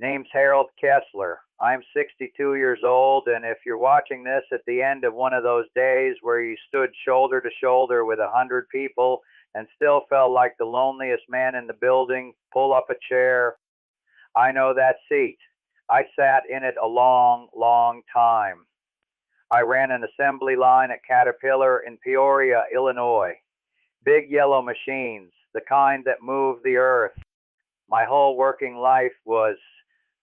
Name's Harold Kessler. I'm 62 years old, and if you're watching this at the end of one of those days where you stood shoulder to shoulder with 100 people and still felt like the loneliest man in the building, pull up a chair. I know that seat. I sat in it a long, long time. I ran an assembly line at Caterpillar in Peoria, Illinois. Big yellow machines, the kind that move the earth. My whole working life was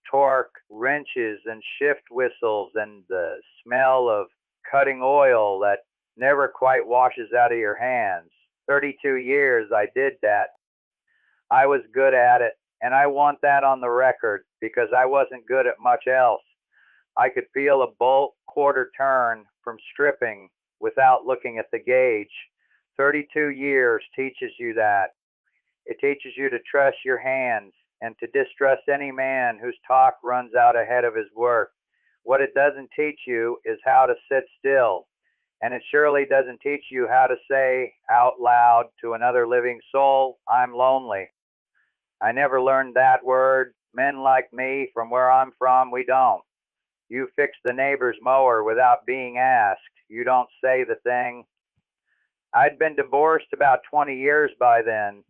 torque, wrenches, and shift whistles, and the smell of cutting oil that never quite washes out of your hands. 32 years I did that. I was good at it, and I want that on the record because I wasn't good at much else. I could feel a bolt quarter turn from stripping without looking at the gauge. 32 years teaches you that. It teaches you to trust your hands and to distrust any man whose talk runs out ahead of his work. What it doesn't teach you is how to sit still, and it surely doesn't teach you how to say out loud to another living soul, I'm lonely. I never learned that word. Men like me, from where I'm from, we don't. You fix the neighbor's mower without being asked. You don't say the thing. I'd been divorced about 20 years by then.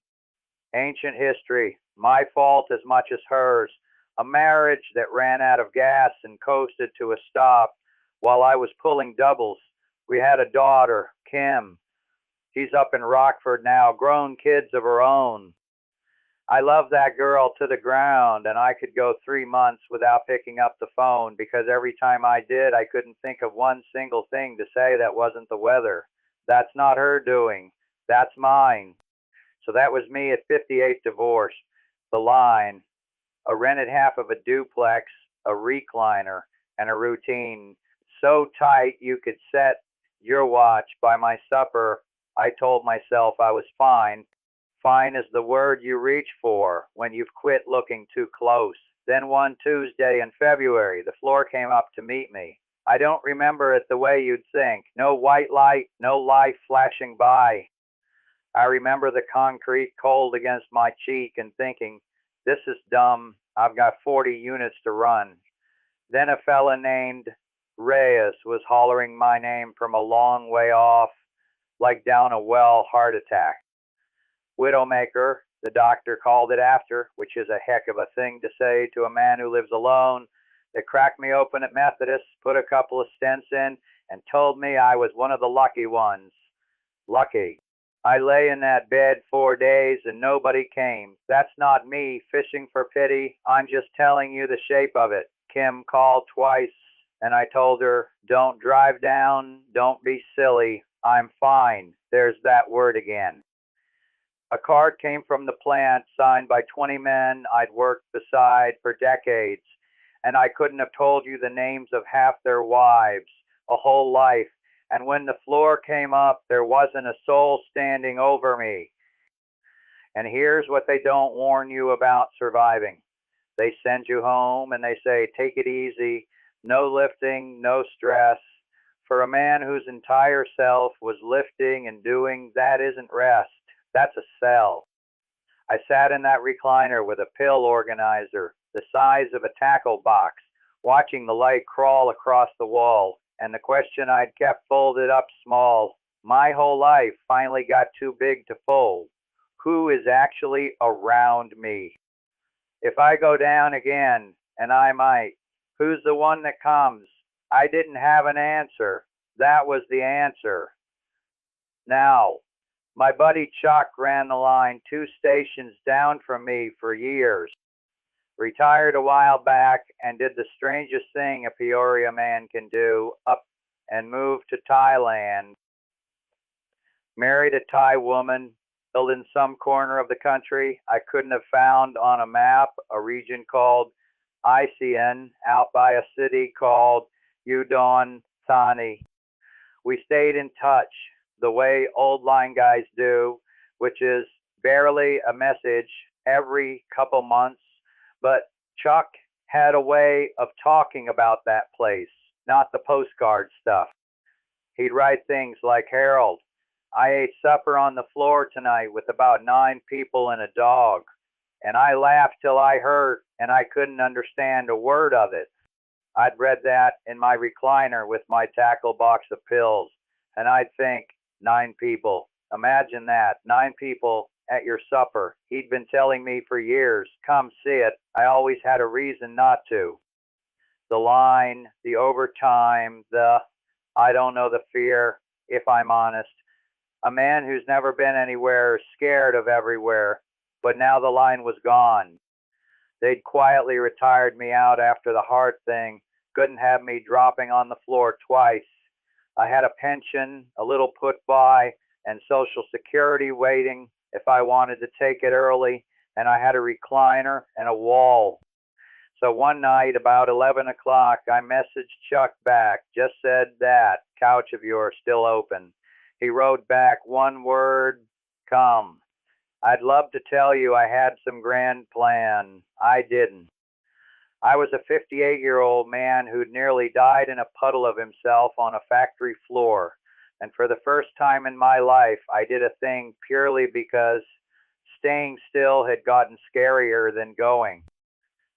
Ancient history, my fault as much as hers. A marriage that ran out of gas and coasted to a stop while I was pulling doubles. We had a daughter, Kim. She's up in Rockford now, grown kids of her own. I love that girl to the ground, and I could go 3 months without picking up the phone because every time I did, I couldn't think of one single thing to say that wasn't the weather. That's not her doing. That's mine. So that was me at 58 divorce. The line, a rented half of a duplex, a recliner, and a routine so tight you could set your watch by my supper. I told myself I was fine. Fine is the word you reach for when you've quit looking too close. Then one Tuesday in February, the floor came up to meet me. I don't remember it the way you'd think. No white light, no life flashing by. I remember the concrete cold against my cheek and thinking, this is dumb. I've got 40 units to run. Then a fella named Reyes was hollering my name from a long way off, like down a well heart attack. Widowmaker, the doctor called it after, which is a heck of a thing to say to a man who lives alone. They cracked me open at Methodist, put a couple of stents in, and told me I was one of the lucky ones. Lucky. I lay in that bed 4 days and nobody came. That's not me fishing for pity. I'm just telling you the shape of it. Kim called twice, and I told her, don't drive down, don't be silly. I'm fine. There's that word again. A card came from the plant signed by 20 men I'd worked beside for decades, and I couldn't have told you the names of half their wives, a whole life. And when the floor came up, there wasn't a soul standing over me. And here's what they don't warn you about surviving. They send you home and they say, take it easy, no lifting, no stress. For a man whose entire self was lifting and doing, that isn't rest. That's a cell. I sat in that recliner with a pill organizer, the size of a tackle box, watching the light crawl across the wall, and the question I'd kept folded up small, my whole life, finally got too big to fold. Who is actually around me? If I go down again, and I might, who's the one that comes? I didn't have an answer. That was the answer. Now, my buddy Chuck ran the line 2 stations down from me for years. Retired a while back and did the strangest thing a Peoria man can do, up and moved to Thailand. Married a Thai woman, built in some corner of the country I couldn't have found on a map, a region called Isian, out by a city called Udon Thani. We stayed in touch the way old line guys do, which is barely a message every couple months. But Chuck had a way of talking about that place, not the postcard stuff. He'd write things like, Harold, I ate supper on the floor tonight with about 9 people and a dog, and I laughed till I hurt and I couldn't understand a word of it. I'd read that in my recliner with my tackle box of pills, and I'd think, 9 people. Imagine that, 9 people at your supper. He'd been telling me for years, come see it. I always had a reason not to. The line, the overtime, I don't know, the fear, if I'm honest. A man who's never been anywhere is scared of everywhere, but now the line was gone. They'd quietly retired me out after the heart thing, couldn't have me dropping on the floor twice. I had a pension, a little put by, and Social Security waiting if I wanted to take it early, and I had a recliner and a wall. So one night, about 11 o'clock, I messaged Chuck back, just said that couch of yours still open. He wrote back one word, come. I'd love to tell you I had some grand plan. I didn't. I was a 58-year-old man who'd nearly died in a puddle of himself on a factory floor. And for the first time in my life, I did a thing purely because staying still had gotten scarier than going.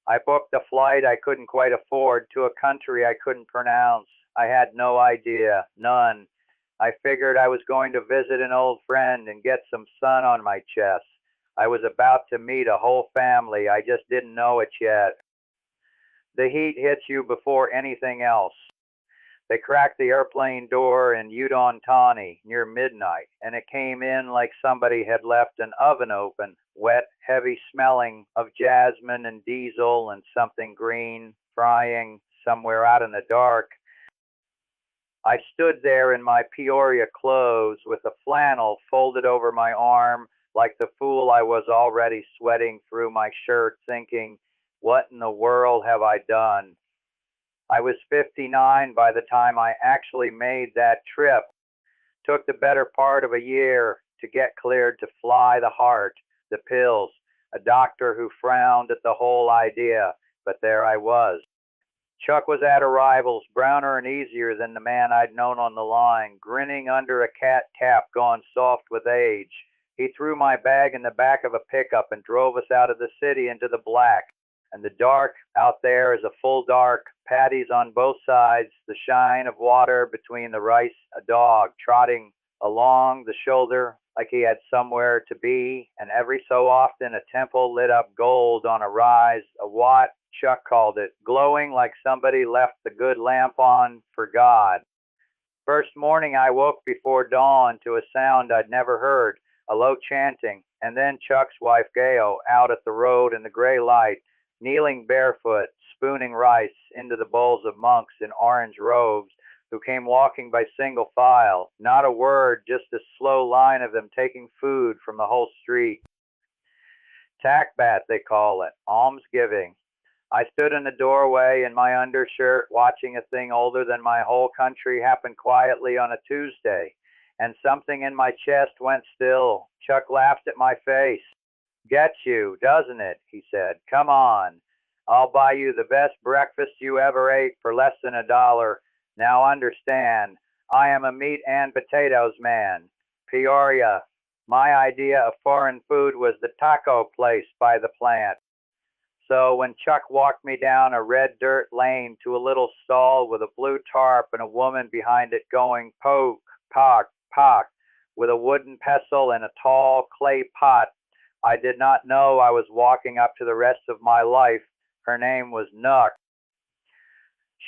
I booked a flight I couldn't quite afford to a country I couldn't pronounce. I had no idea, none. I figured I was going to visit an old friend and get some sun on my chest. I was about to meet a whole family. I just didn't know it yet. The heat hits you before anything else. They cracked the airplane door in Udon Thani near midnight, and it came in like somebody had left an oven open, wet, heavy smelling of jasmine and diesel and something green frying somewhere out in the dark. I stood there in my Peoria clothes with a flannel folded over my arm like the fool I was, already sweating through my shirt, thinking, what in the world have I done? I was 59 by the time I actually made that trip. Took the better part of a year to get cleared to fly the heart, the pills, a doctor who frowned at the whole idea, but there I was. Chuck was at arrivals, browner and easier than the man I'd known on the line, grinning under a cat cap gone soft with age. He threw my bag in the back of a pickup and drove us out of the city into the black. And the dark out there is a full dark, patties on both sides, the shine of water between the rice, a dog trotting along the shoulder like he had somewhere to be, and every so often a temple lit up gold on a rise, a watt, Chuck called it, glowing like somebody left the good lamp on for God. First morning I woke before dawn to a sound I'd never heard, a low chanting, and then Chuck's wife Gail out at the road in the gray light, kneeling barefoot, spooning rice into the bowls of monks in orange robes who came walking by single file, not a word, just a slow line of them taking food from the whole street. Takbat, they call it, almsgiving. I stood in the doorway in my undershirt watching a thing older than my whole country happen quietly on a Tuesday, and something in my chest went still. Chuck laughed at my face. Gets you, doesn't it? He said. Come on. I'll buy you the best breakfast you ever ate for less than $1. Now understand, I am a meat and potatoes man. Peoria. My idea of foreign food was the taco place by the plant. So when Chuck walked me down a red dirt lane to a little stall with a blue tarp and a woman behind it going poke, pock, pock, with a wooden pestle and a tall clay pot, I did not know I was walking up to the rest of my life. Her name was Nook.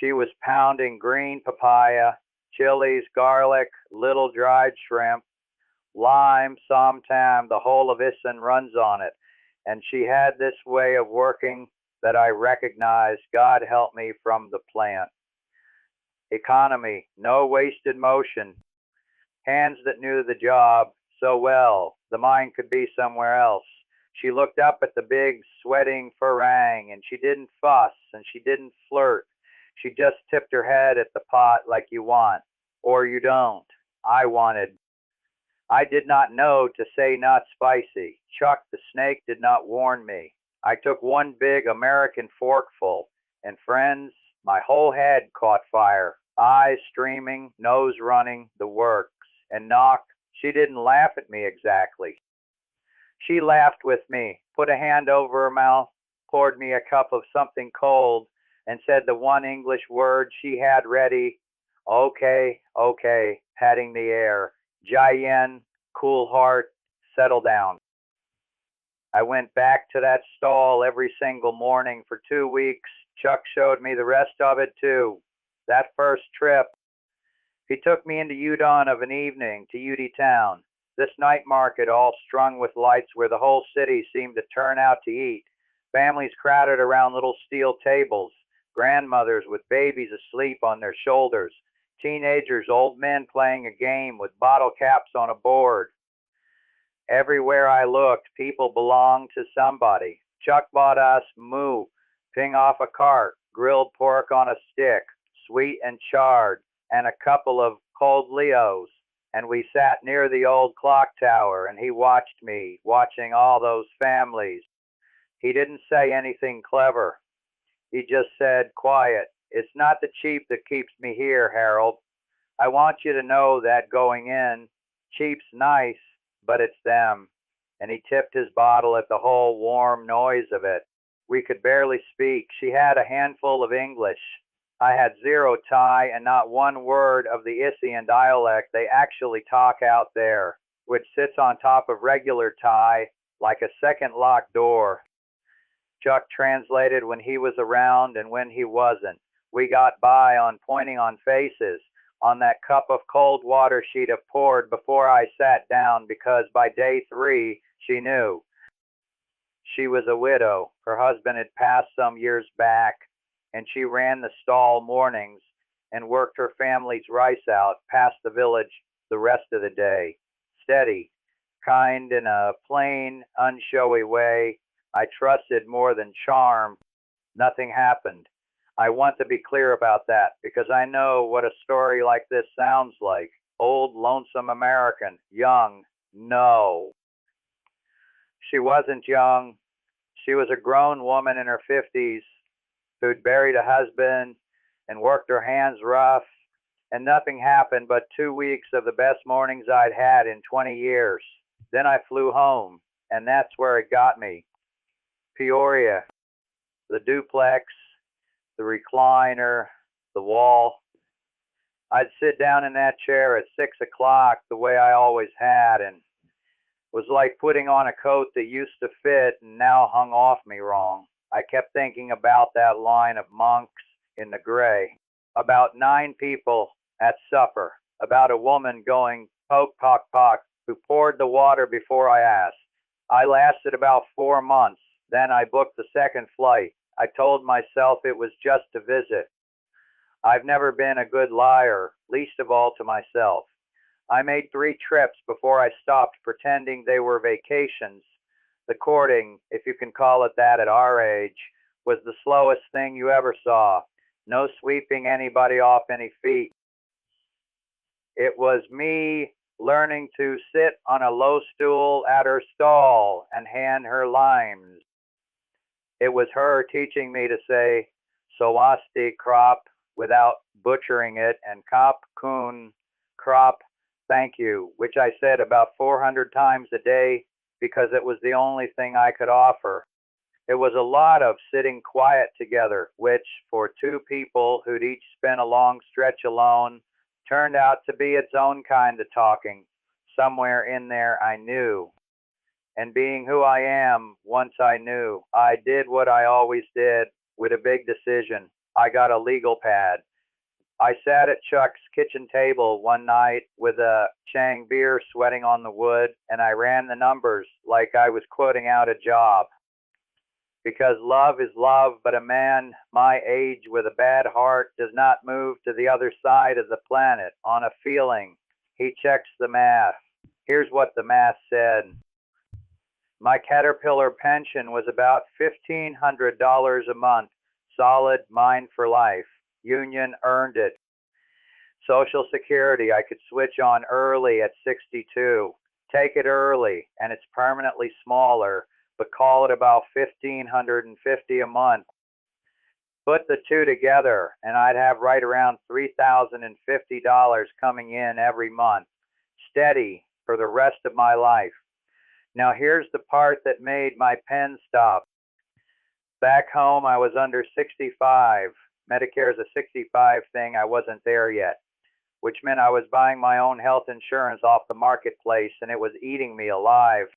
She was pounding green papaya, chilies, garlic, little dried shrimp, lime, somtam, the whole of Isan runs on it. And she had this way of working that I recognized, God help me, from the plant. Economy, no wasted motion, hands that knew the job so well, the mind could be somewhere else. She looked up at the big, sweating farang, and she didn't fuss, and she didn't flirt. She just tipped her head at the pot like you want, or you don't. I wanted. I did not know to say not spicy. Chuck the snake did not warn me. I took one big American forkful, and friends, my whole head caught fire, eyes streaming, nose running, the works. And Knock, she didn't laugh at me exactly. She laughed with me, put a hand over her mouth, poured me a cup of something cold, and said the one English word she had ready. Okay, okay, patting the air. Jai yen, cool heart, settle down. I went back to that stall every single morning for 2 weeks. Chuck showed me the rest of it too. That first trip, he took me into Udon of an evening to UD Town, this night market all strung with lights where the whole city seemed to turn out to eat. Families crowded around little steel tables, grandmothers with babies asleep on their shoulders, teenagers, old men playing a game with bottle caps on a board. Everywhere I looked, people belonged to somebody. Chuck bought us moo, ping off a cart, grilled pork on a stick, sweet and charred, and a couple of cold Leos. And we sat near the old clock tower, and he watched me, watching all those families. He didn't say anything clever. He just said, quiet, it's not the cheap that keeps me here, Harold. I want you to know that going in. Cheap's nice, but it's them. And he tipped his bottle at the whole warm noise of it. We could barely speak. She had a handful of English. I had zero Thai and not one word of the Isian dialect they actually talk out there, which sits on top of regular Thai like a second locked door. Chuck translated when he was around and when he wasn't. We got by on pointing on faces, on that cup of cold water she'd have poured before I sat down because by day 3 she knew. She was a widow. Her husband had passed some years back, and she ran the stall mornings and worked her family's rice out past the village the rest of the day. Steady, kind in a plain, unshowy way. I trusted more than charm. Nothing happened. I want to be clear about that because I know what a story like this sounds like. Old, lonesome American. Young. No. She wasn't young. She was a grown woman in her 50s who'd buried a husband and worked her hands rough, and nothing happened but 2 weeks of the best mornings I'd had in 20 years. Then I flew home, and that's where it got me. Peoria, the duplex, the recliner, the wall. I'd sit down in that chair at 6 o'clock the way I always had, and it was like putting on a coat that used to fit and now hung off me wrong. I kept thinking about that line of monks in the gray, about 9 people at supper, about a woman going poke, pock, pock, who poured the water before I asked. I lasted about 4 months. Then I booked the second flight. I told myself it was just a visit. I've never been a good liar, least of all to myself. I made 3 trips before I stopped pretending they were vacations. The courting, if you can call it that at our age, was the slowest thing you ever saw. No sweeping anybody off any feet. It was me learning to sit on a low stool at her stall and hand her limes. It was her teaching me to say sawasti crop without butchering it and kop kun crop thank you, which I said about 400 times a day because it was the only thing I could offer. It was a lot of sitting quiet together, which, for 2 people who'd each spent a long stretch alone, turned out to be its own kind of talking. Somewhere in there I knew. And being who I am, once I knew, I did what I always did with a big decision. I got a legal pad. I sat at Chuck's kitchen table one night with a Chang beer sweating on the wood, and I ran the numbers like I was quoting out a job. Because love is love, but a man my age with a bad heart does not move to the other side of the planet on a feeling. He checks the math. Here's what the math said. My Caterpillar pension was about $1,500 a month, solid, mine for life. Union earned it. Social Security I could switch on early at 62. Take it early, and it's permanently smaller, but call it about $1,550 a month. Put the 2 together, and I'd have right around $3,050 coming in every month, steady for the rest of my life. Now here's the part that made my pen stop. Back home, I was under 65. Medicare is a 65 thing. I wasn't there yet, which meant I was buying my own health insurance off the marketplace and it was eating me alive.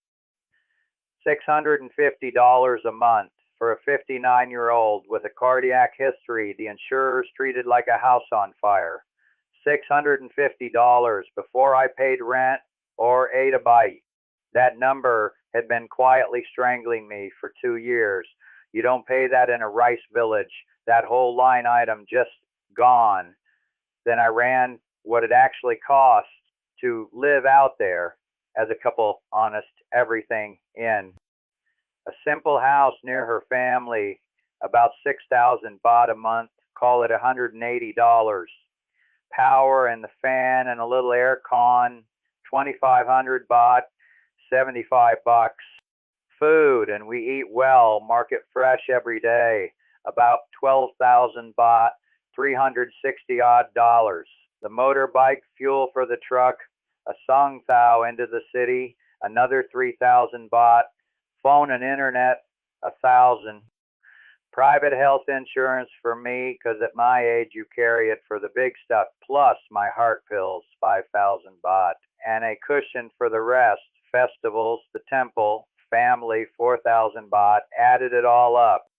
$650 a month for a 59-year-old with a cardiac history the insurers treated like a house on fire. $650 before I paid rent or ate a bite. That number had been quietly strangling me for 2 years. You don't pay that in a rice village. That whole line item just gone. Then I ran what it actually cost to live out there as a couple, honest everything in. A simple house near her family, about 6,000 baht a month, call it $180. Power and the fan and a little air con, 2,500 baht, 75 bucks. Food, and we eat well, market fresh every day, about 12,000 baht, 360 odd dollars. The motorbike fuel for the truck, a song thao into the city, another 3,000 baht. Phone and internet, 1,000. Private health insurance for me, because at my age you carry it for the big stuff, plus my heart pills, 5,000 baht. And a cushion for the rest, festivals, the temple, family, 4,000 baht, added it all up.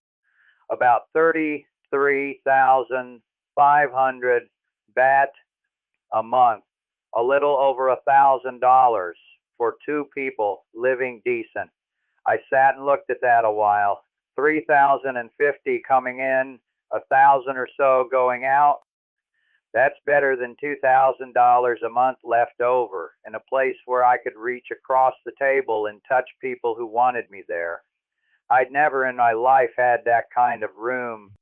About 33,500 baht a month, a little over $1,000 for two people living decent. I sat and looked at that a while. 3,050 coming in, 1,000 or so going out. That's better than $2,000 a month left over in a place where I could reach across the table and touch people who wanted me there. I'd never in my life had that kind of room.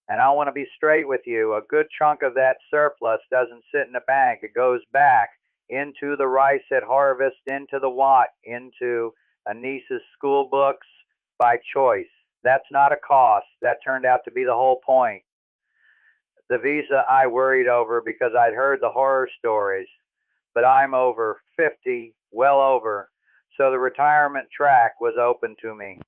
And I want to be straight with you. A good chunk of that surplus doesn't sit in a bank. It goes back into the rice at harvest, into the wat, into a niece's school books by choice. That's not a cost. That turned out to be the whole point. The visa I worried over because I'd heard the horror stories, but I'm over 50, well over, so the retirement track was open to me.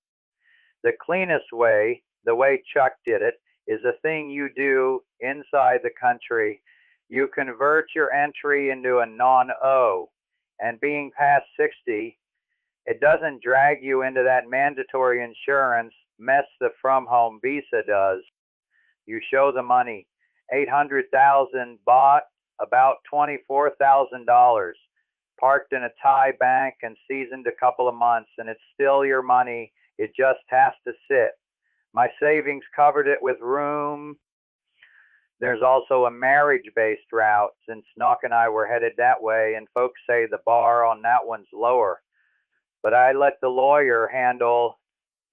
The cleanest way, the way Chuck did it, is a thing you do inside the country. You convert your entry into a non-O, and being past 60, it doesn't drag you into that mandatory insurance mess the from home visa does. You show the money, 800,000 baht, about $24,000, parked in a Thai bank and seasoned a couple of months, and it's still your money. It just has to sit. My savings covered it with room. There's also a marriage-based route, since Nook and I were headed that way, and folks say the bar on that one's lower. But I let the lawyer handle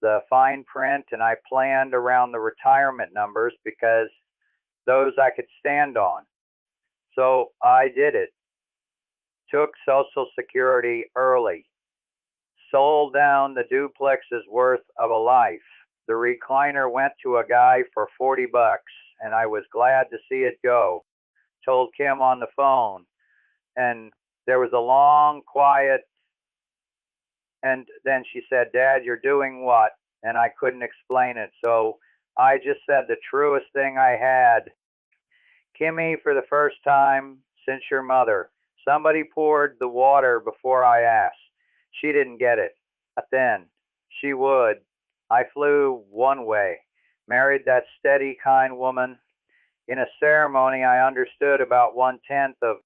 the fine print, and I planned around the retirement numbers because those I could stand on. So I did it. Took Social Security early. Sold down the duplex's worth of a life. The recliner went to a guy for 40 bucks, and I was glad to see it go. Told Kim on the phone, and there was a long, quiet, and then she said, "Dad, you're doing what?" And I couldn't explain it, so I just said the truest thing I had. "Kimmy, for the first time since your mother, somebody poured the water before I asked." She didn't get it. But then, she would. I flew one way, married that steady, kind woman. In a ceremony, I understood about 1/10 of,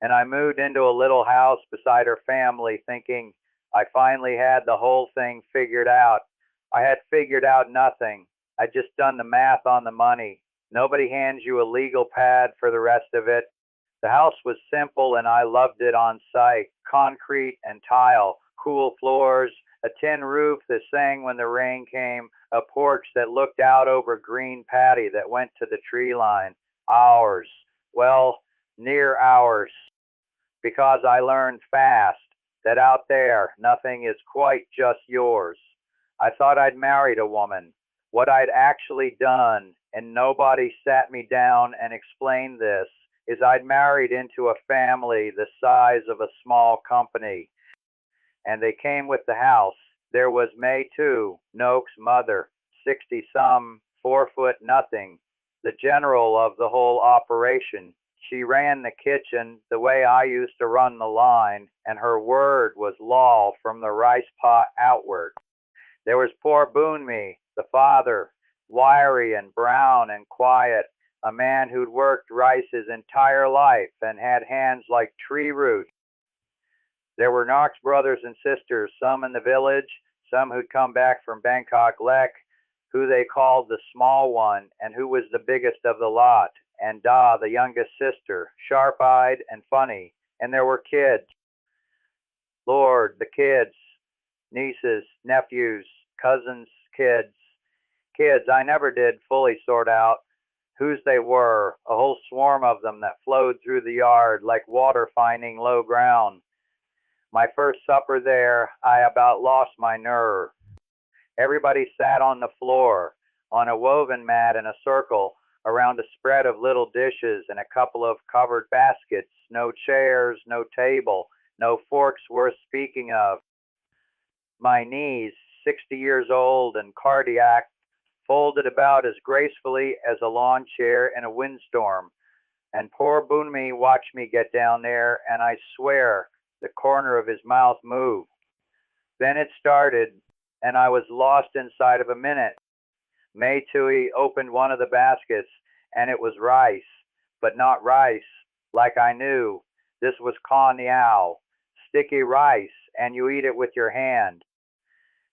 and I moved into a little house beside her family, thinking I finally had the whole thing figured out. I had figured out nothing. I'd just done the math on the money. Nobody hands you a legal pad for the rest of it. The house was simple and I loved it on sight. Concrete and tile, cool floors, a tin roof that sang when the rain came, a porch that looked out over green paddy that went to the tree line. Ours. Well, near ours. Because I learned fast that out there nothing is quite just yours. I thought I'd married a woman. What I'd actually done, and nobody sat me down and explained this, is I'd married into a family the size of a small company. And they came with the house. There was May too, Noak's mother, 60-some, 4 foot nothing, the general of the whole operation. She ran the kitchen the way I used to run the line, and her word was law from the rice pot outward. There was poor Boonme, the father, wiry and brown and quiet, a man who'd worked rice his entire life and had hands like tree roots. There were Knox brothers and sisters, some in the village, some who'd come back from Bangkok Lek, who they called the small one, and who was the biggest of the lot, and Da, the youngest sister, sharp-eyed and funny. And there were kids. Lord, the kids, nieces, nephews, cousins, kids. Kids I never did fully sort out whose they were, a whole swarm of them that flowed through the yard like water finding low ground. My first supper there, I about lost my nerve. Everybody sat on the floor, on a woven mat in a circle, around a spread of little dishes and a couple of covered baskets, no chairs, no table, no forks worth speaking of. My knees, 60 years old and cardiac, folded about as gracefully as a lawn chair in a windstorm, and poor Boonme watched me get down there, and I swear the corner of his mouth moved. Then it started, and I was lost inside of a minute. May Tui opened one of the baskets, and it was rice, but not rice, like I knew. This was con niao, sticky rice, and you eat it with your hand.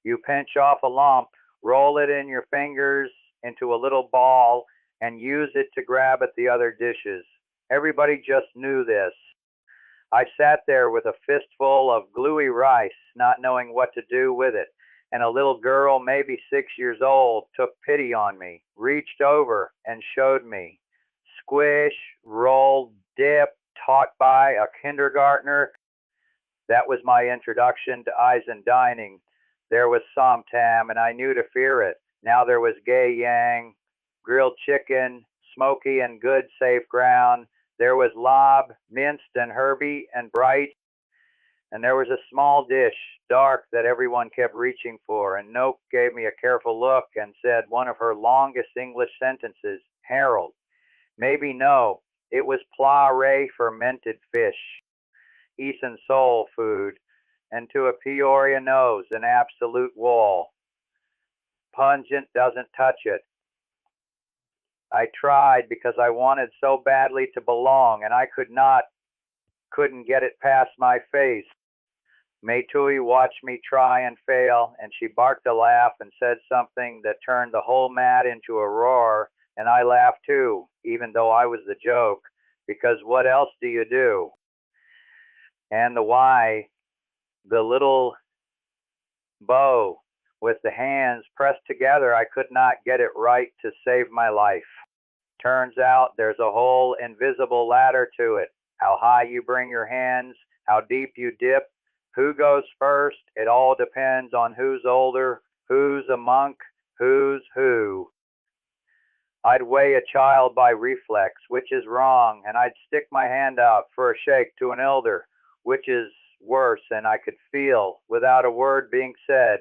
You pinch off a lump, roll it in your fingers into a little ball, and use it to grab at the other dishes. Everybody just knew this. I sat there with a fistful of gluey rice, not knowing what to do with it, and a little girl, maybe 6 years old, took pity on me, reached over, and showed me. Squish, roll, dip, taught by a kindergartner. That was my introduction to Eisen dining. There was Somtam, and I knew to fear it. Now there was gay yang, grilled chicken, smoky and good safe ground. There was lob, minced and herby and bright. And there was a small dish, dark, that everyone kept reaching for. And Nook gave me a careful look and said one of her longest English sentences, Harold. Maybe no, it was pla ray fermented fish, Eastern soul food, and to a Peoria nose, an absolute wall. Pungent, doesn't touch it. I tried because I wanted so badly to belong, and I couldn't get it past my face. Meitui watched me try and fail, and she barked a laugh and said something that turned the whole mat into a roar, and I laughed too, even though I was the joke, because what else do you do? And the why, the little bow with the hands pressed together, I could not get it right to save my life. Turns out there's a whole invisible ladder to it. How high you bring your hands, how deep you dip, who goes first, it all depends on who's older, who's a monk, who's who. I'd weigh a child by reflex, which is wrong, and I'd stick my hand out for a shake to an elder, which is worse, and I could feel, without a word being said,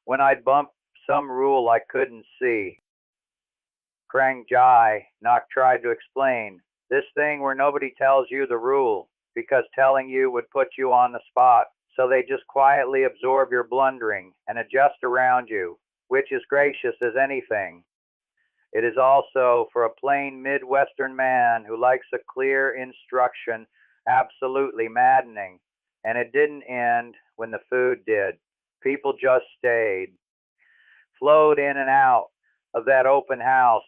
when I'd bump some rule I couldn't see. Krang Jai, Nock tried to explain, this thing where nobody tells you the rule, because telling you would put you on the spot, so they just quietly absorb your blundering and adjust around you, which is gracious as anything. It is also, for a plain Midwestern man who likes a clear instruction, absolutely maddening. And it didn't end when the food did. People just stayed, flowed in and out of that open house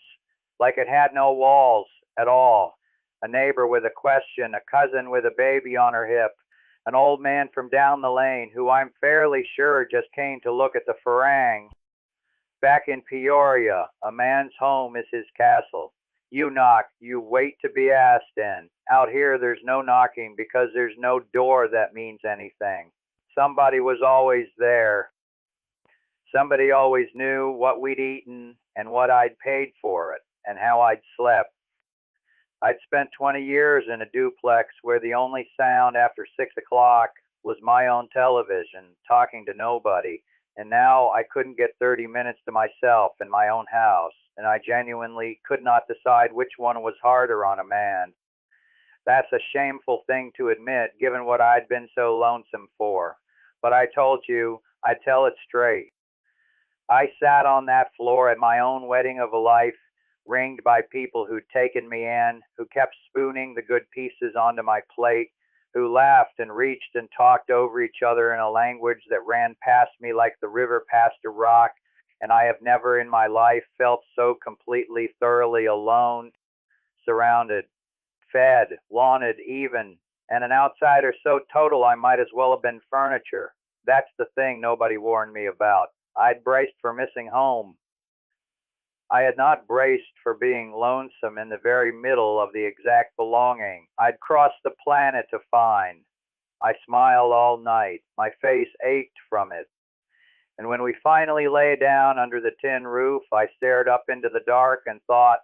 like it had no walls at all. A neighbor with a question, a cousin with a baby on her hip, an old man from down the lane who I'm fairly sure just came to look at the farang. Back in Peoria, a man's home is his castle. You knock, you wait to be asked in. Out here, there's no knocking because there's no door that means anything. Somebody was always there. Somebody always knew what we'd eaten and what I'd paid for it and how I'd slept. I'd spent 20 years in a duplex where the only sound after 6 o'clock was my own television, talking to nobody, And now I couldn't get 30 minutes to myself in my own house, and I genuinely could not decide which one was harder on a man. That's a shameful thing to admit, given what I'd been so lonesome for. But I told you I'd tell it straight. I sat on that floor at my own wedding of a life, ringed by people who'd taken me in, who kept spooning the good pieces onto my plate, who laughed and reached and talked over each other in a language that ran past me like the river past a rock, and I have never in my life felt so completely, thoroughly alone, surrounded, fed, wanted, even, and an outsider so total I might as well have been furniture. That's the thing nobody warned me about. I'd braced for missing home. I had not braced for being lonesome in the very middle of the exact belonging I'd crossed the planet to find. I smiled all night. My face ached from it. And when we finally lay down under the tin roof, I stared up into the dark and thought,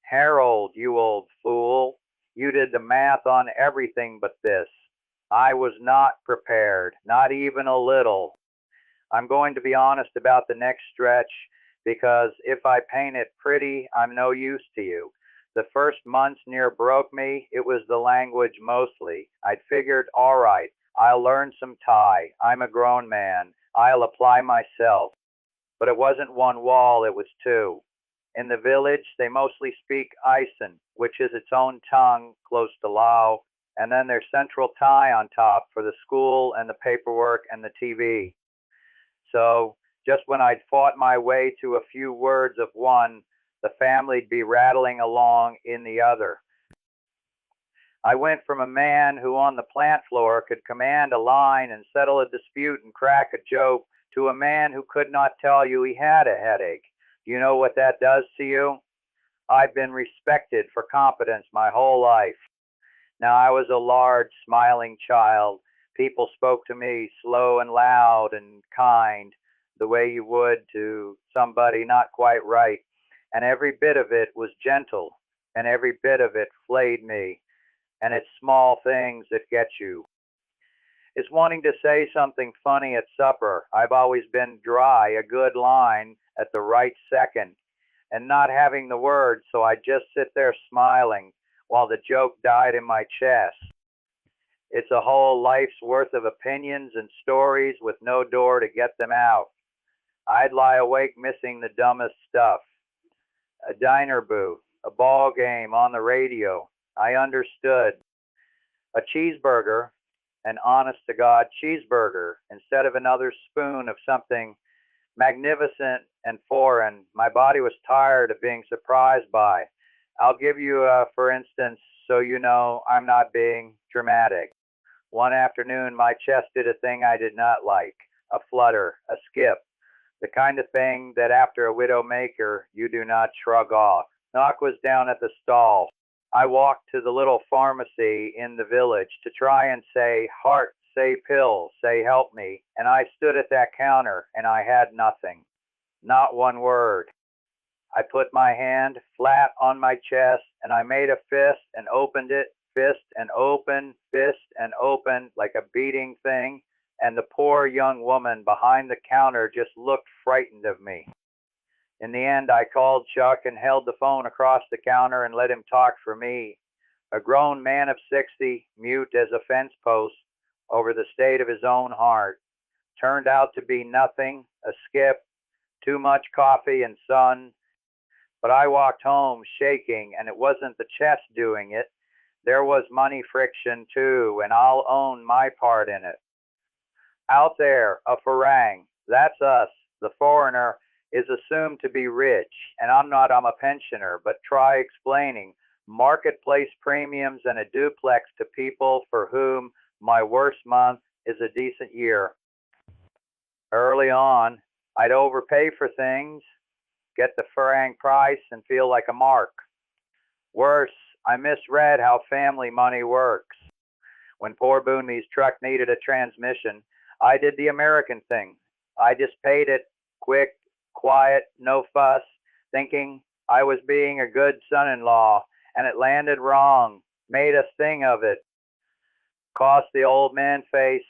Harold, you old fool, you did the math on everything but this. I was not prepared, not even a little. I'm going to be honest about the next stretch because if I paint it pretty, I'm no use to you. The first months near broke me. It was the language mostly. I'd figured, all right, I'll learn some Thai. I'm a grown man. I'll apply myself. But it wasn't one wall, it was two. In the village, they mostly speak Ison, which is its own tongue close to Lao, and then there's Central Thai on top for the school and the paperwork and the TV. So just when I'd fought my way to a few words of one, the family'd be rattling along in the other. I went from a man who on the plant floor could command a line and settle a dispute and crack a joke to a man who could not tell you he had a headache. Do you know what that does to you? I've been respected for competence my whole life. Now I was a large, smiling child. People spoke to me slow and loud and kind, the way you would to somebody not quite right. And every bit of it was gentle, and every bit of it flayed me. And it's small things that get you. It's wanting to say something funny at supper. I've always been dry, a good line at the right second, and not having the words, so I just sit there smiling while the joke died in my chest. It's a whole life's worth of opinions and stories with no door to get them out. I'd lie awake missing the dumbest stuff. A diner booth, a ball game on the radio. I understood. A cheeseburger, an honest to God cheeseburger, instead of another spoon of something magnificent and foreign my body was tired of being surprised by. I'll give you for instance, so you know I'm not being dramatic. One afternoon, my chest did a thing I did not like, a flutter, a skip, the kind of thing that after a widow maker you do not shrug off. Knock was down at the stall. I walked to the little pharmacy in the village to try and say, heart, say pill, say help me, and I stood at that counter and I had nothing, not one word. I put my hand flat on my chest and I made a fist and opened it, fist and open like a beating thing, and the poor young woman behind the counter just looked frightened of me. In the end, I called Chuck and held the phone across the counter and let him talk for me. A grown man of 60, mute as a fence post, over the state of his own heart. Turned out to be nothing, a skip, too much coffee and sun. But I walked home shaking, and it wasn't the chest doing it. There was money friction too, and I'll own my part in it. Out there, a farang, that's us, the foreigner, is assumed to be rich, and I'm a pensioner, but try explaining marketplace premiums and a duplex to people for whom my worst month is a decent year. Early on, I'd overpay for things, get the farang price, and feel like a mark. Worse, I misread how family money works. When poor Booney's truck needed a transmission, I did the American thing. I just paid it quick, quiet, no fuss, thinking I was being a good son-in-law, and it landed wrong, made a thing of it, cost the old man face,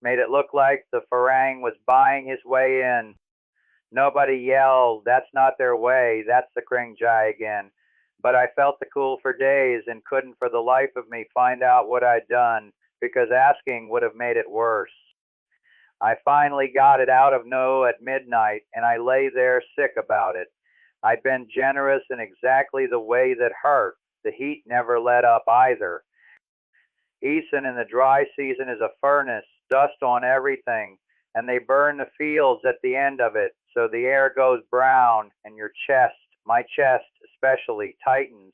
made it look like the Farang was buying his way in. Nobody yelled, "That's not their way, that's the Kringjai again." But I felt the cool for days and couldn't for the life of me find out what I'd done, because asking would have made it worse. I finally got it out of No at midnight, and I lay there sick about it. I'd been generous in exactly the way that hurt. The heat never let up either. Eason in the dry season is a furnace, dust on everything, and they burn the fields at the end of it, so the air goes brown, and your chest, my chest especially, tightens.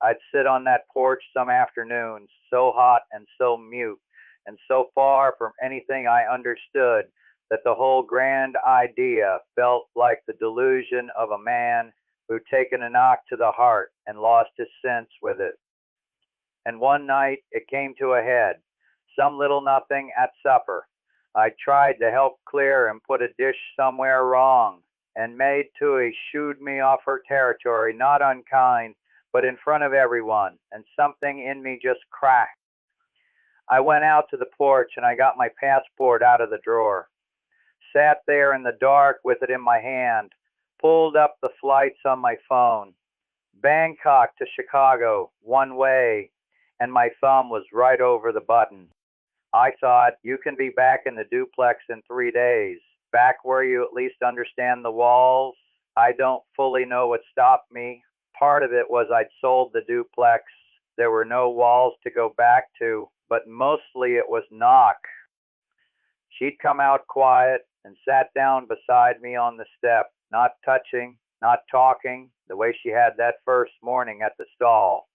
I'd sit on that porch some afternoons, so hot and so mute, and so far from anything I understood, that the whole grand idea felt like the delusion of a man who'd taken a knock to the heart and lost his sense with it. And one night it came to a head, some little nothing at supper. I tried to help clear and put a dish somewhere wrong, and Maid Tui shooed me off her territory, not unkind, but in front of everyone, and something in me just cracked. I went out to the porch and I got my passport out of the drawer, sat there in the dark with it in my hand, pulled up the flights on my phone. Bangkok to Chicago, one way, and my thumb was right over the button. I thought, you can be back in the duplex in 3 days, back where you at least understand the walls. I don't fully know what stopped me. Part of it was I'd sold the duplex. There were no walls to go back to, but mostly it was Nook. She'd come out quiet and sat down beside me on the step, not touching, not talking, the way she had that first morning at the stall.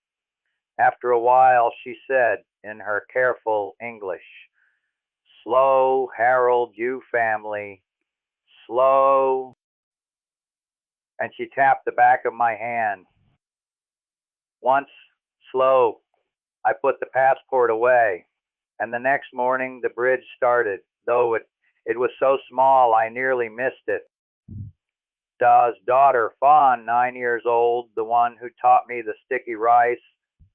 After a while, she said, in her careful English, "Slow, Harold, you family. Slow." And she tapped the back of my hand. Once, slow, I put the passport away, and the next morning the bridge started, though it was so small I nearly missed it. Da's daughter, Fawn, 9 years old, the one who taught me the sticky rice,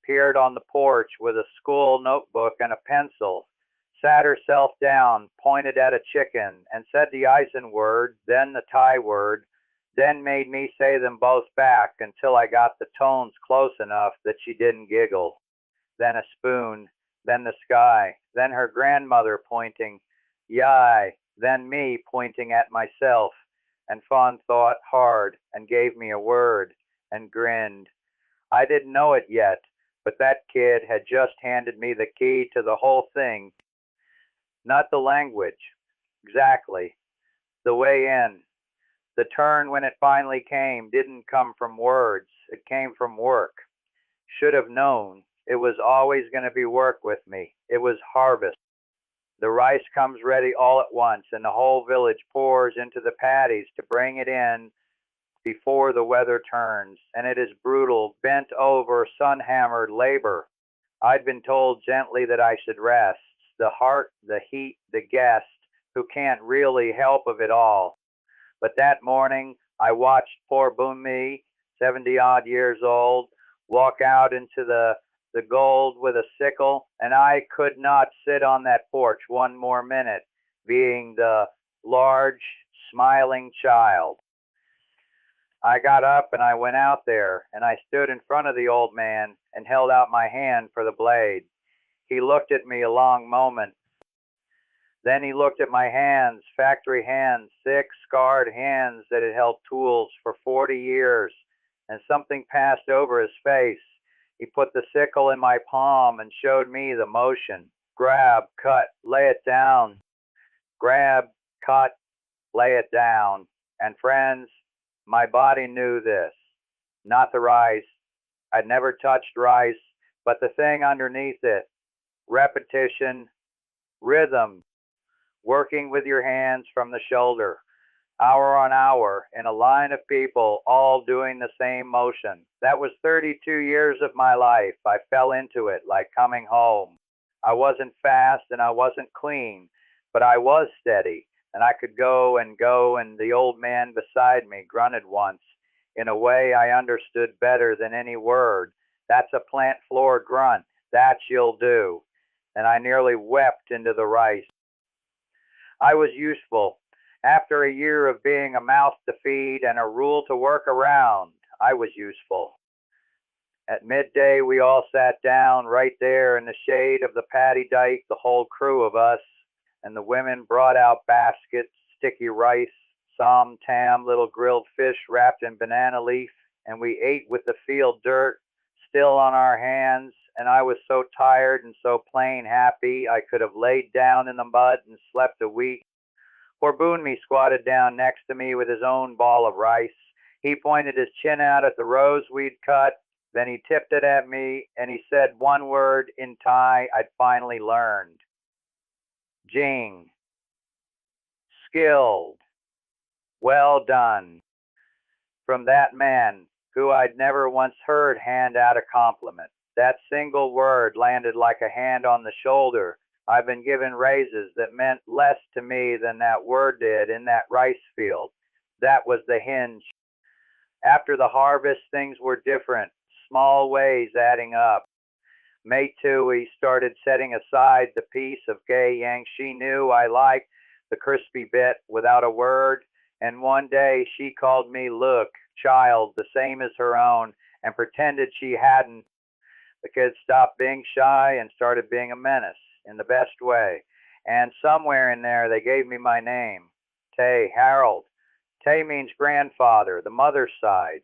appeared on the porch with a school notebook and a pencil, sat herself down, pointed at a chicken, and said the Eisen word, then the Thai word, then made me say them both back until I got the tones close enough that she didn't giggle. Then a spoon, then the sky, then her grandmother pointing, "Yai," then me pointing at myself, and Fawn thought hard and gave me a word and grinned. I didn't know it yet, but that kid had just handed me the key to the whole thing. Not the language, exactly, the way in. The turn when it finally came didn't come from words, it came from work. Should have known. It was always going to be work with me. It was harvest. The rice comes ready all at once, and the whole village pours into the paddies to bring it in before the weather turns, and it is brutal, bent over, sun-hammered labor. I'd been told gently that I should rest. The heart, the heat, the guest, who can't really help of it all. But that morning I watched poor Bumi, 70-odd years old, walk out into the gold with a sickle, and I could not sit on that porch one more minute, being the large, smiling child. I got up and I went out there, and I stood in front of the old man and held out my hand for the blade. He looked at me a long moment. Then he looked at my hands, factory hands, thick, scarred hands that had held tools for 40 years, and something passed over his face. He put the sickle in my palm and showed me the motion. Grab, cut, lay it down. Grab, cut, lay it down. And friends, my body knew this. Not the rice. I'd never touched rice, but the thing underneath it. Repetition, rhythm, working with your hands from the shoulder, hour on hour, in a line of people, all doing the same motion. That was 32 years of my life. I fell into it like coming home. I wasn't fast and I wasn't clean, but I was steady, and I could go, and the old man beside me grunted once, in a way I understood better than any word. "That's a plant floor grunt. That you'll do." And I nearly wept into the rice. I was useful. After a year of being a mouth to feed and a rule to work around, I was useful. At midday, we all sat down right there in the shade of the paddy dyke, the whole crew of us, and the women brought out baskets, sticky rice, som tam, little grilled fish wrapped in banana leaf, and we ate with the field dirt still on our hands, and I was so tired and so plain happy I could have laid down in the mud and slept a week. Poor Boonme squatted down next to me with his own ball of rice. He pointed his chin out at the rows we'd cut, then he tipped it at me, and he said one word in Thai I'd finally learned. Jing. Skilled. Well done. From that man, who I'd never once heard hand out a compliment. That single word landed like a hand on the shoulder. I've been given raises that meant less to me than that word did in that rice field. That was the hinge. After the harvest, things were different, small ways adding up. May Tui started setting aside the piece of gay yang she knew I liked, the crispy bit, without a word, and one day she called me Look, child, the same as her own, and pretended she hadn't. The kids stopped being shy and started being a menace, in the best way. And somewhere in there they gave me my name, Tay Harold. Tay means grandfather, the mother's side.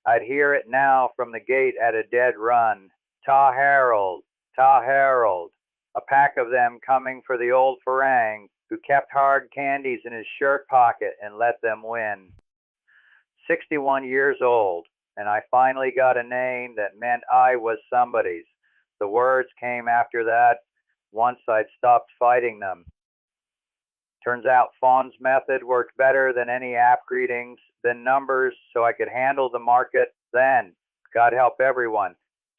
I'd hear it now from the gate at a dead run. Ta Harold, Ta Harold. A pack of them coming for the old Farang, who kept hard candies in his shirt pocket and let them win. 61 years old, and I finally got a name that meant I was somebody's. The words came after that once I'd stopped fighting them. Turns out Fawn's method worked better than any app greetings, than numbers, so I could handle the market then. God help everyone.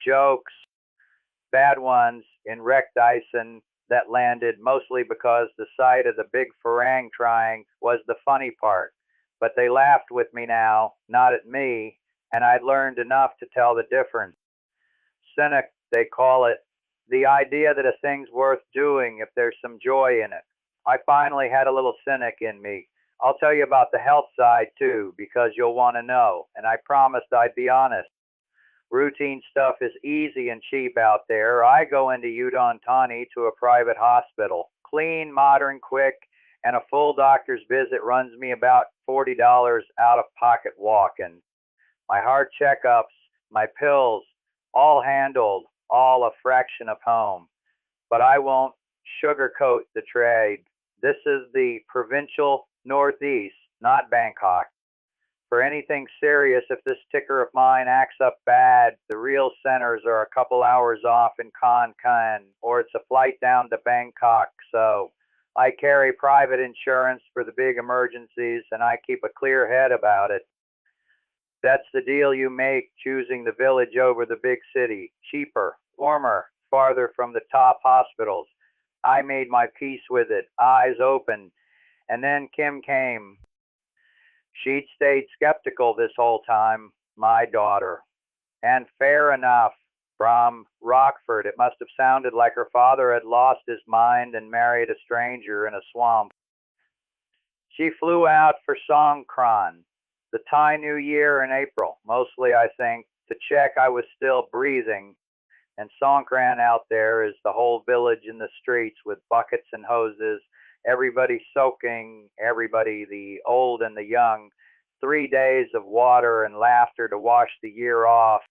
Jokes, bad ones in Rec Dyson that landed mostly because the sight of the big Farang trying was the funny part. But they laughed with me now, not at me, and I'd learned enough to tell the difference. Cynic, they call it, the idea that a thing's worth doing if there's some joy in it. I finally had a little cynic in me. I'll tell you about the health side too, because you'll want to know, and I promised I'd be honest. Routine stuff is easy and cheap out there. I go into Udon Thani to a private hospital. Clean, modern, quick, and a full doctor's visit runs me about $40 out of pocket walking. My heart checkups, my pills, all handled, all a fraction of home. But I won't sugarcoat the trade. This is the provincial Northeast, not Bangkok. For anything serious, if this ticker of mine acts up bad, the real centers are a couple hours off in Khon Kaen, or it's a flight down to Bangkok. So I carry private insurance for the big emergencies, and I keep a clear head about it. That's the deal you make choosing the village over the big city. Cheaper, warmer, farther from the top hospitals. I made my peace with it, eyes open. And then Kim came. She'd stayed skeptical this whole time, my daughter. And fair enough. From Rockford, it must have sounded like her father had lost his mind and married a stranger in a swamp. She flew out for Songkran, the Thai New Year in April, mostly, I think, to check I was still breathing. And Songkran out there is the whole village in the streets with buckets and hoses, everybody soaking, everybody, the old and the young, 3 days of water and laughter to wash the year off.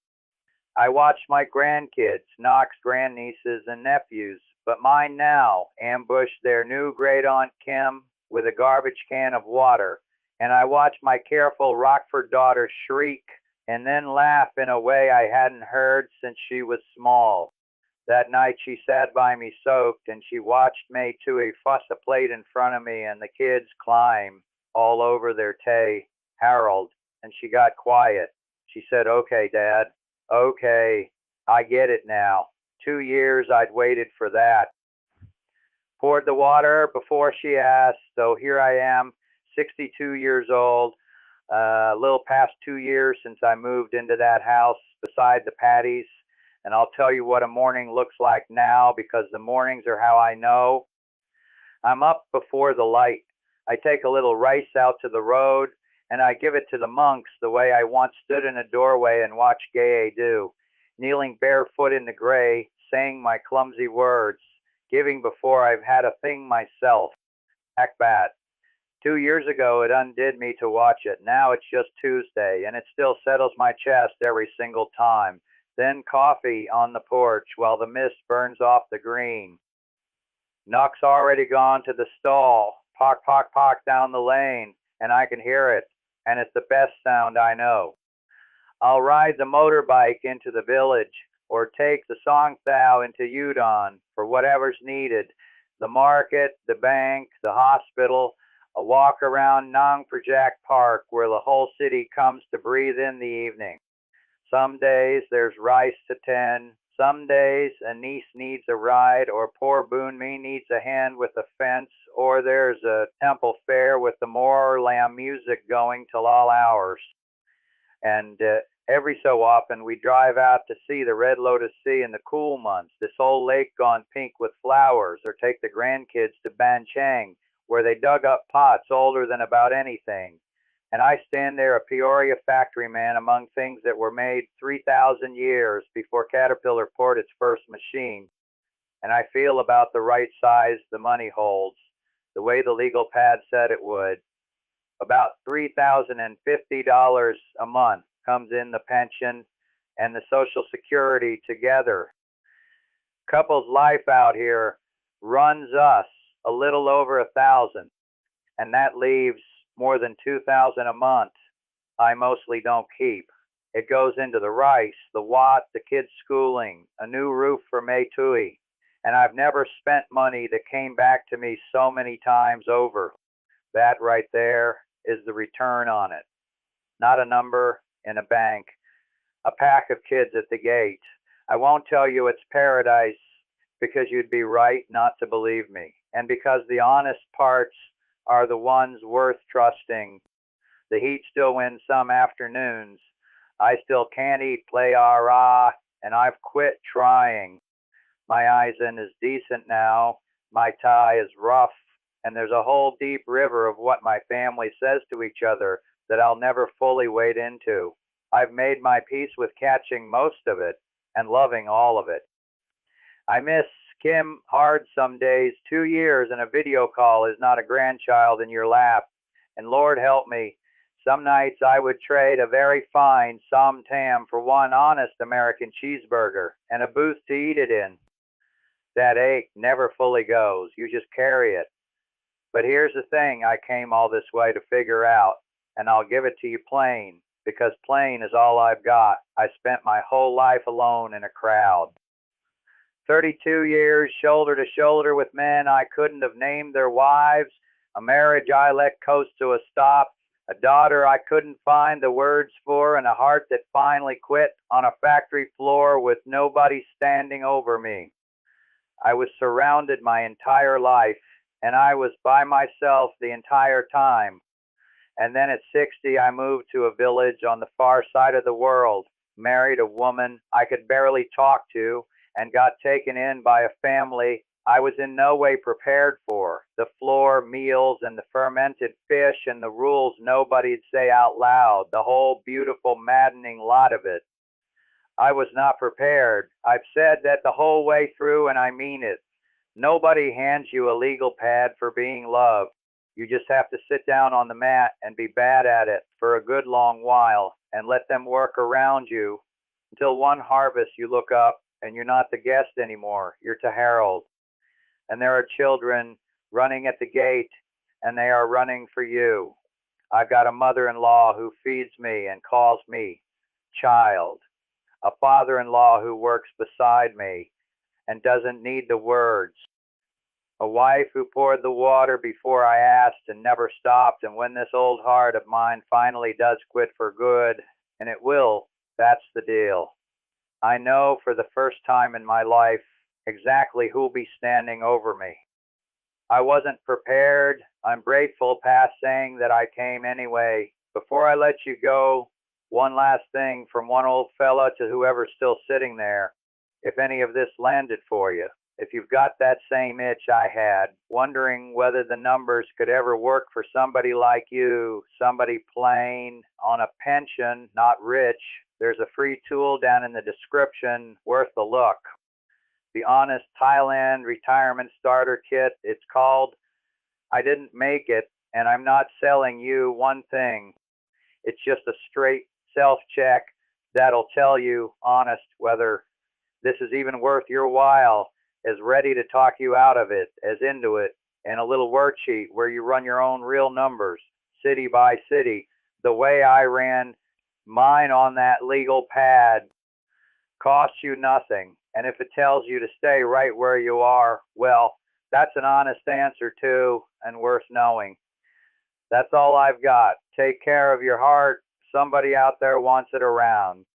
I watched my grandkids, Nock's grandnieces and nephews, but mine now ambush their new great aunt Kim with a garbage can of water, and I watched my careful Rockford daughter shriek and then laugh in a way I hadn't heard since she was small. That night she sat by me soaked, and she watched May Tui fuss a plate in front of me and the kids climb all over their Tay Harold, and she got quiet. She said, "Okay, Dad. Okay, I get it now. 2 years I'd waited for that." Poured the water before she asked, so here I am, 62 years old, a little past 2 years since I moved into that house beside the Paddies. And I'll tell you what a morning looks like now, because the mornings are how I know. I'm up before the light. I take a little rice out to the road, and I give it to the monks the way I once stood in a doorway and watched Gay do, kneeling barefoot in the gray, saying my clumsy words, giving before I've had a thing myself. Akbat. 2 years ago it undid me to watch it. Now it's just Tuesday, and it still settles my chest every single time. Then coffee on the porch while the mist burns off the green. Nook's already gone to the stall. Pock, pock, pock down the lane, and I can hear it, and it's the best sound I know. I'll ride the motorbike into the village, or take the Songthao into Udon for whatever's needed. The market, the bank, the hospital, a walk around Nong Prajak Park where the whole city comes to breathe in the evening. Some days there's rice to tend. Some days a niece needs a ride, or poor Boonmi needs a hand with a fence, or there's a temple fair with the Moor Lamb music going till all hours. And every so often we drive out to see the Red Lotus Sea in the cool months, this old lake gone pink with flowers, or take the grandkids to Ban Chang, where they dug up pots older than about anything. And I stand there, a Peoria factory man, among things that were made 3,000 years before Caterpillar poured its first machine. And I feel about the right size the money holds, the way the legal pad said it would. About $3,050 a month comes in the pension and the Social Security together. Couple's life out here runs us a little over 1,000, and that leaves more than 2,000 a month. I mostly don't keep. It goes into the rice, the watt, the kids' schooling, a new roof for May Tui, and I've never spent money that came back to me so many times over. That right there is the return on it. Not a number in a bank, a pack of kids at the gate. I won't tell you it's paradise because you'd be right not to believe me, and because the honest parts are the ones worth trusting. The heat still wins some afternoons. I still can't eat play ah, and I've quit trying. My Eisen is decent now. My Thai is rough, and there's a whole deep river of what my family says to each other that I'll never fully wade into. I've made my peace with catching most of it and loving all of it. I miss Kim hard some days. 2 years and a video call is not a grandchild in your lap. And Lord help me, some nights I would trade a very fine som tam for one honest American cheeseburger and a booth to eat it in. That ache never fully goes. You just carry it. But here's the thing I came all this way to figure out, and I'll give it to you plain, because plain is all I've got. I spent my whole life alone in a crowd. 32 years shoulder to shoulder with men I couldn't have named their wives, a marriage I let coast to a stop, a daughter I couldn't find the words for, and a heart that finally quit on a factory floor with nobody standing over me. I was surrounded my entire life, and I was by myself the entire time. And then at 60, I moved to a village on the far side of the world, married a woman I could barely talk to, and got taken in by a family I was in no way prepared for. The floor, meals, and the fermented fish, and the rules nobody'd say out loud, the whole beautiful, maddening lot of it. I was not prepared. I've said that the whole way through, and I mean it. Nobody hands you a legal pad for being loved. You just have to sit down on the mat and be bad at it for a good long while and let them work around you until one harvest you look up and you're not the guest anymore. You're to Harold. And there are children running at the gate, and they are running for you. I've got a mother-in-law who feeds me and calls me child, a father-in-law who works beside me and doesn't need the words, a wife who poured the water before I asked and never stopped, and when this old heart of mine finally does quit for good, and it will, that's the deal. I know for the first time in my life exactly who'll be standing over me. I wasn't prepared. I'm grateful past saying that I came anyway. Before I let you go, one last thing from one old fella to whoever's still sitting there, if any of this landed for you. If you've got that same itch I had, wondering whether the numbers could ever work for somebody like you, somebody plain, on a pension, not rich, there's a free tool down in the description worth a look. The Honest Thailand Retirement Starter Kit. It's called. I didn't make it, and I'm not selling you one thing. It's just a straight self check that'll tell you honest whether this is even worth your while, as ready to talk you out of it as into it, and a little worksheet where you run your own real numbers, city by city, the way I ran mine on that legal pad. Costs you nothing. And if it tells you to stay right where you are, well, that's an honest answer too, and worth knowing. That's all I've got. Take care of your heart. Somebody out there wants it around.